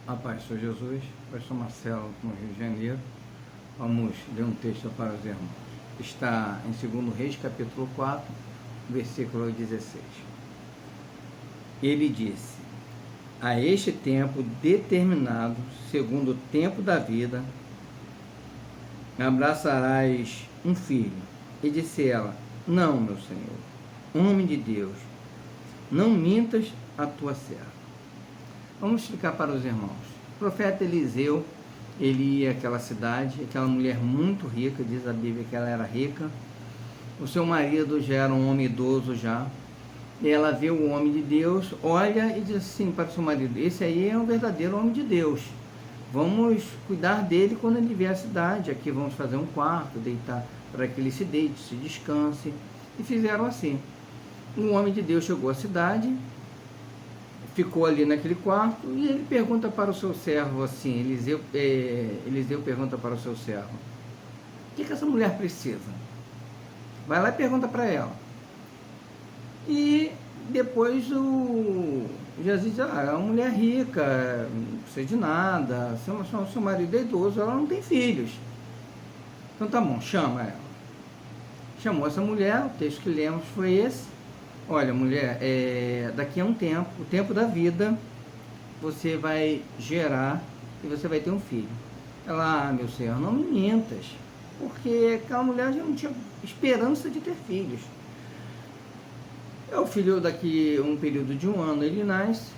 A paz, sou Jesus, pastor Marcelo, no Rio de Janeiro. Vamos ler um texto para os irmãos. Está em 2 Reis, capítulo 4, versículo 16. Ele disse: a este tempo determinado, segundo o tempo da vida, abraçarás um filho. E disse ela: não, meu Senhor, homem de Deus, não mintas a tua serva. Vamos explicar para os irmãos. O profeta Eliseu, ele ia àquela cidade, aquela mulher muito rica, diz a Bíblia que ela era rica. O seu marido já era um homem idoso já. E ela vê o homem de Deus, olha e diz assim para o seu marido: esse aí é um verdadeiro homem de Deus. Vamos cuidar dele quando ele vier à cidade. Aqui vamos fazer um quarto, deitar para que ele se deite, se descanse. E fizeram assim. Um homem de Deus chegou à cidade, ficou ali naquele quarto, e ele pergunta para o seu servo assim, Eliseu pergunta para o seu servo: o que essa mulher precisa? Vai lá e pergunta para ela. E depois o Jesus diz: é uma mulher rica, não precisa de nada, seu marido é idoso, ela não tem filhos. Então tá bom, chama ela. Chamou essa mulher, o texto que lemos foi esse. Olha, mulher, daqui a um tempo, o tempo da vida, você vai gerar e você vai ter um filho. Ela: meu Senhor, não me mintas, porque aquela mulher já não tinha esperança de ter filhos. O filho, daqui um período de um ano, ele nasce,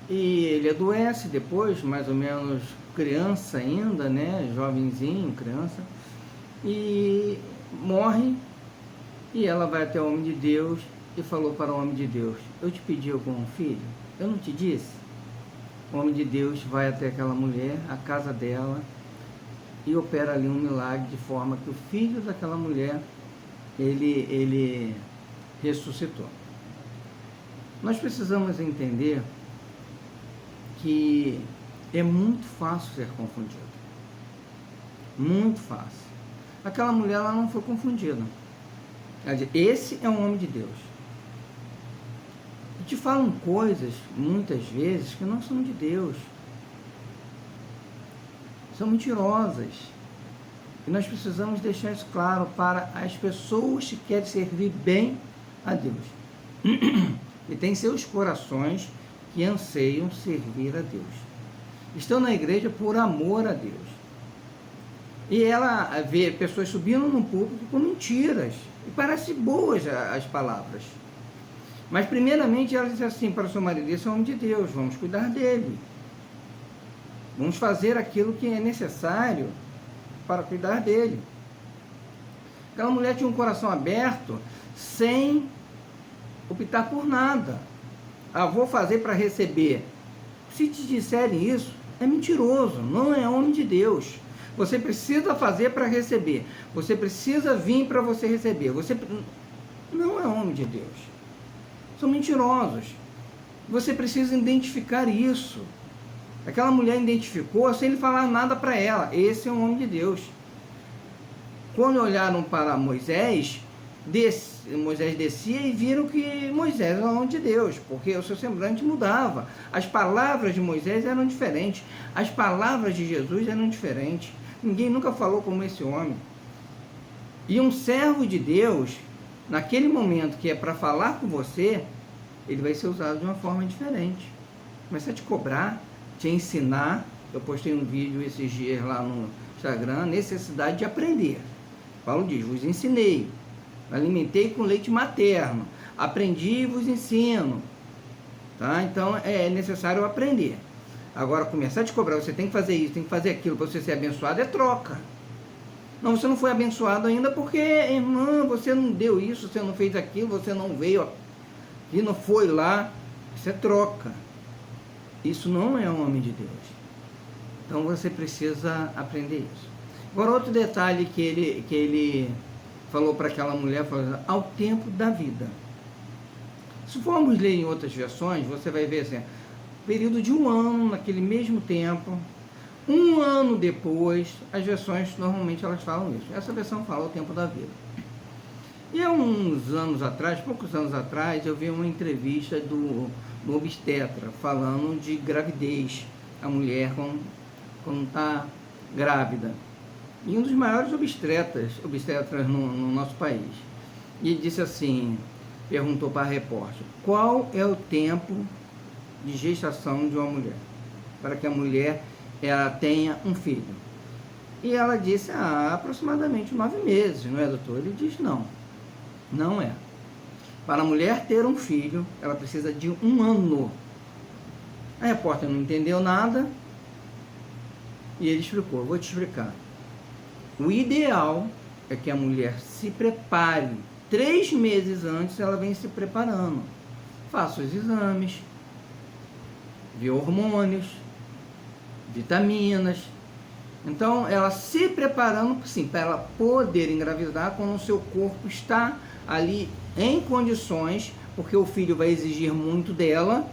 e ele adoece depois, mais ou menos criança ainda, né, jovenzinho, criança, e morre. E ela vai até o homem de Deus e falou para o homem de Deus: eu te pedi algum filho? Eu não te disse? O homem de Deus vai até aquela mulher, a casa dela, e opera ali um milagre, de forma que o filho daquela mulher, ele ressuscitou. Nós precisamos entender que é muito fácil ser confundido. Muito fácil. Aquela mulher, ela não foi confundida. Esse é um homem de Deus. E te falam coisas, muitas vezes, que não são de Deus. São mentirosas. E nós precisamos deixar isso claro para as pessoas que querem servir bem a Deus. E tem seus corações que anseiam servir a Deus. Estão na igreja por amor a Deus. E ela vê pessoas subindo num púlpito com mentiras. E parece boas as palavras. Mas primeiramente ela diz assim para o seu marido: esse é o homem de Deus, vamos cuidar dele. Vamos fazer aquilo que é necessário para cuidar dele. Aquela mulher tinha um coração aberto, sem optar por nada. Vou fazer para receber. Se te disserem isso, é mentiroso, não é homem de Deus. Você precisa fazer para receber. Você precisa vir para você receber. Você não é homem de Deus. São mentirosos. Você precisa identificar isso. Aquela mulher identificou sem ele falar nada para ela. Esse é um homem de Deus. Quando olharam para Moisés, Moisés descia e viram que Moisés era um homem de Deus, porque o seu semblante mudava. As palavras de Moisés eram diferentes. As palavras de Jesus eram diferentes. Ninguém nunca falou como esse homem. E um servo de Deus, naquele momento que é para falar com você, ele vai ser usado de uma forma diferente. Começa a te cobrar, te ensinar. Eu postei um vídeo esses dias lá no Instagram: necessidade de aprender. Paulo diz: vos ensinei, alimentei com leite materno, aprendi e vos ensino. Tá? Então é necessário aprender. Agora, começar a te cobrar: você tem que fazer isso, tem que fazer aquilo para você ser abençoado, é troca. Não, você não foi abençoado ainda porque, irmã, você não deu isso, você não fez aquilo, você não veio e não foi lá. Isso é troca. Isso não é um homem de Deus. Então você precisa aprender isso. Agora, outro detalhe que ele falou para aquela mulher: falou, ao tempo da vida. Se formos ler em outras versões, você vai ver assim: período de um ano, naquele mesmo tempo, um ano depois. As versões, normalmente, elas falam isso. Essa versão fala o tempo da vida. E há uns anos atrás, poucos anos atrás, eu vi uma entrevista do no obstetra, falando de gravidez, a mulher quando está grávida. E um dos maiores obstetras no nosso país. E disse assim, perguntou para a repórter, qual é o tempo de gestação de uma mulher? Para que a mulher ela tenha um filho. E ela disse, aproximadamente 9 meses, não é, doutor? Ele diz, não é. Para a mulher ter um filho, ela precisa de 1 ano. A repórter não entendeu nada e ele explicou, vou te explicar. O ideal é que a mulher se prepare 3 meses antes, ela vem se preparando. Faça os exames, vê hormônios, vitaminas. Então, ela se preparando, sim, para ela poder engravidar quando o seu corpo está ali em condições, porque o filho vai exigir muito dela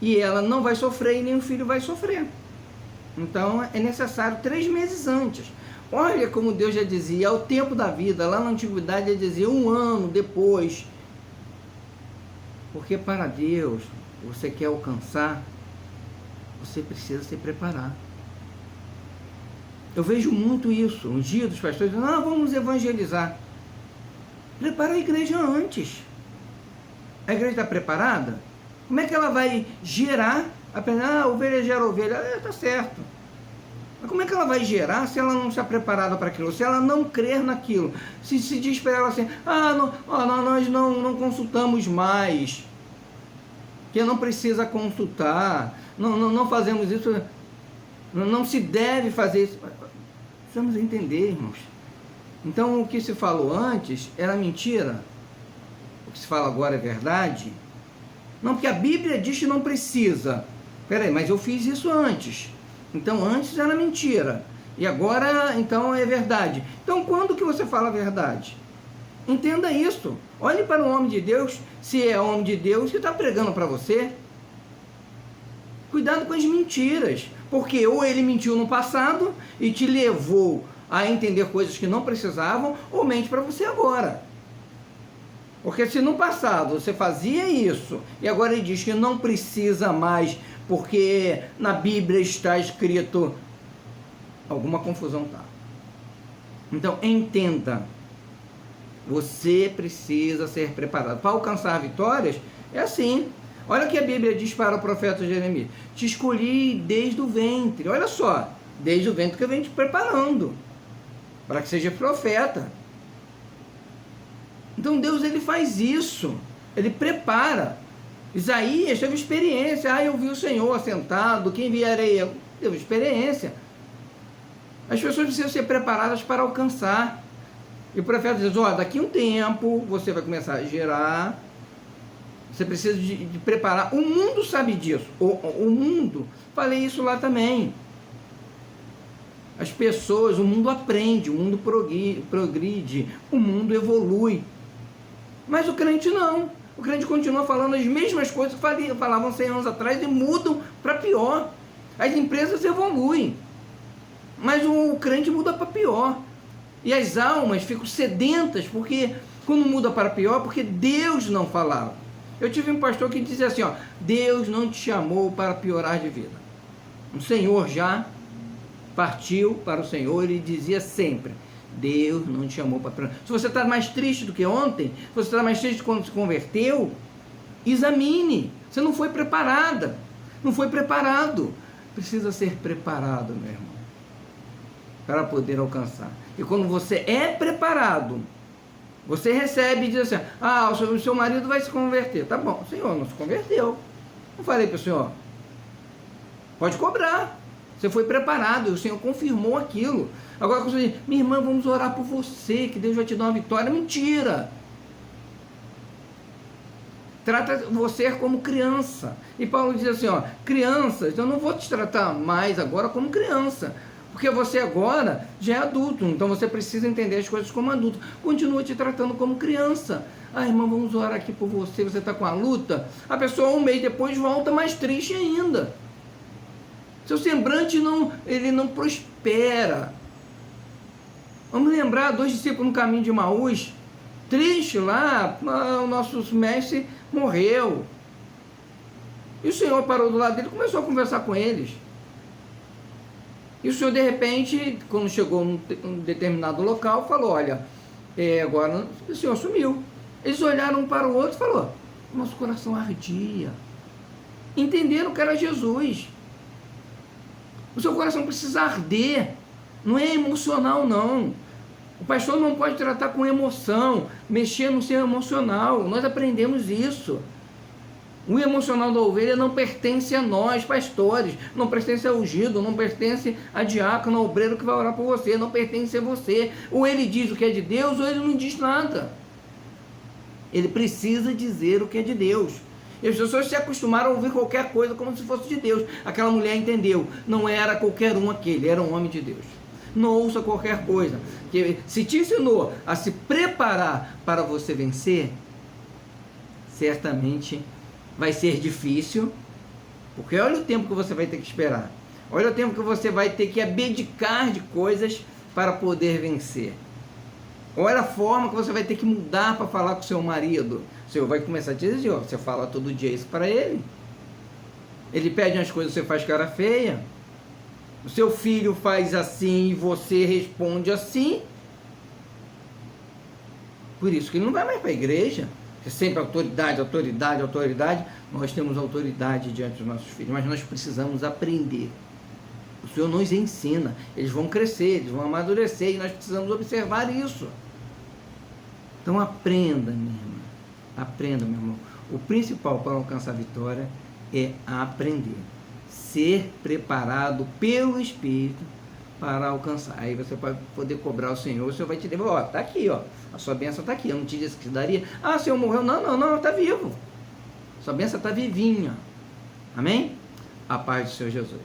e ela não vai sofrer e nem o filho vai sofrer. Então, é necessário 3 meses antes. Olha como Deus já dizia, ao tempo da vida, lá na antiguidade ele dizia 1 ano depois. Porque para Deus, você quer alcançar, você precisa se preparar. Eu vejo muito isso, um dia dos pastores dizendo, vamos evangelizar. Prepara a igreja antes. A igreja está preparada? Como é que ela vai gerar? Ovelha gera ovelha. Está certo. Mas como é que ela vai gerar se ela não está preparada para aquilo? Se ela não crer naquilo? Se diz para ela assim, nós não consultamos mais. Que não precisa consultar. Não fazemos isso. Não se deve fazer isso. Precisamos entender, irmãos. Então, o que se falou antes era mentira. O que se fala agora é verdade. Não, porque a Bíblia diz que não precisa. Peraí, mas eu fiz isso antes. Então, antes era mentira. E agora, então, é verdade. Então, quando que você fala a verdade? Entenda isso. Olhe para o homem de Deus, se é homem de Deus que está pregando para você. Cuidado com as mentiras. Porque ou ele mentiu no passado e te levou a entender coisas que não precisavam, ou mente para você agora. Porque se no passado você fazia isso, e agora ele diz que não precisa mais, porque na Bíblia está escrito, alguma confusão está. Então entenda, você precisa ser preparado. Para alcançar vitórias, é assim. Olha o que a Bíblia diz para o profeta Jeremias. Te escolhi desde o ventre. Olha só, desde o ventre que eu venho te preparando. Para que seja profeta. Então Deus ele faz isso. Ele prepara. Isaías teve experiência. Eu vi o Senhor assentado. Quem vierei eu? Teve experiência. As pessoas precisam ser preparadas para alcançar. E o profeta diz, daqui a um tempo você vai começar a gerar. Você precisa de preparar. O mundo sabe disso. O mundo, falei isso lá também. As pessoas, o mundo aprende, o mundo progride, o mundo evolui. Mas o crente não. O crente continua falando as mesmas coisas que falavam 100 anos atrás e mudam para pior. As empresas evoluem, mas o crente muda para pior. E as almas ficam sedentas, porque quando muda para pior, porque Deus não falava. Eu tive um pastor que dizia assim, Deus não te chamou para piorar de vida. O Senhor já partiu para o Senhor e dizia sempre, Deus não te chamou para piorar. Se você está mais triste do que ontem, se você está mais triste quando se converteu, examine. Você não foi preparada, não foi preparado. Precisa ser preparado, meu irmão, para poder alcançar. E quando você é preparado, você recebe e diz assim, o seu marido vai se converter. Tá bom, o senhor não se converteu. Não falei para o senhor. Pode cobrar. Você foi preparado, o Senhor confirmou aquilo. Agora você diz, minha irmã, vamos orar por você, que Deus vai te dar uma vitória. Mentira. Trata você como criança. E Paulo diz assim, crianças, eu não vou te tratar mais agora como criança. Porque você agora já é adulto, então você precisa entender as coisas como adulto. Continua te tratando como criança. Irmão, vamos orar aqui por você, você está com a luta. A pessoa 1 mês depois volta mais triste ainda. Seu semblante ele não prospera. Vamos lembrar, 2 discípulos no caminho de Emaús, triste lá, o nosso mestre morreu. E o Senhor parou do lado dele e começou a conversar com eles. E o Senhor, de repente, quando chegou num determinado local, falou, olha, agora o Senhor sumiu. Eles olharam um para o outro e falou, nosso coração ardia. Entenderam que era Jesus. O seu coração precisa arder. Não é emocional, não. O pastor não pode tratar com emoção, mexer no seu emocional. Nós aprendemos isso. O emocional da ovelha não pertence a nós, pastores, não pertence ao ungido, não pertence a diácono, ao obreiro que vai orar por você, não pertence a você. Ou ele diz o que é de Deus, ou ele não diz nada. Ele precisa dizer o que é de Deus. E as pessoas se acostumaram a ouvir qualquer coisa como se fosse de Deus. Aquela mulher entendeu, não era qualquer um aquele, era um homem de Deus. Não ouça qualquer coisa, que se te ensinou a se preparar para você vencer, certamente vai ser difícil, porque olha o tempo que você vai ter que esperar, olha o tempo que você vai ter que abdicar de coisas para poder vencer. Olha a forma que você vai ter que mudar para falar com seu marido. O Senhor vai começar a te dizer, ó, você fala todo dia isso para ele. Ele pede umas coisas, você faz cara feia. O seu filho faz assim e você responde assim. Por isso que ele não vai mais para a igreja. É sempre autoridade, autoridade, autoridade. Nós temos autoridade diante dos nossos filhos, mas nós precisamos aprender. O Senhor nos ensina. Eles vão crescer, eles vão amadurecer e nós precisamos observar isso. Então aprenda, minha irmã. Aprenda, meu irmão. O principal para alcançar a vitória é aprender. Ser preparado pelo Espírito para alcançar. Aí você pode poder cobrar o Senhor vai te levar, ó, tá aqui, ó, a sua bênção tá aqui, eu não te disse que te daria, o Senhor morreu, não, tá vivo, sua bênção tá vivinha, amém? A paz do Senhor Jesus.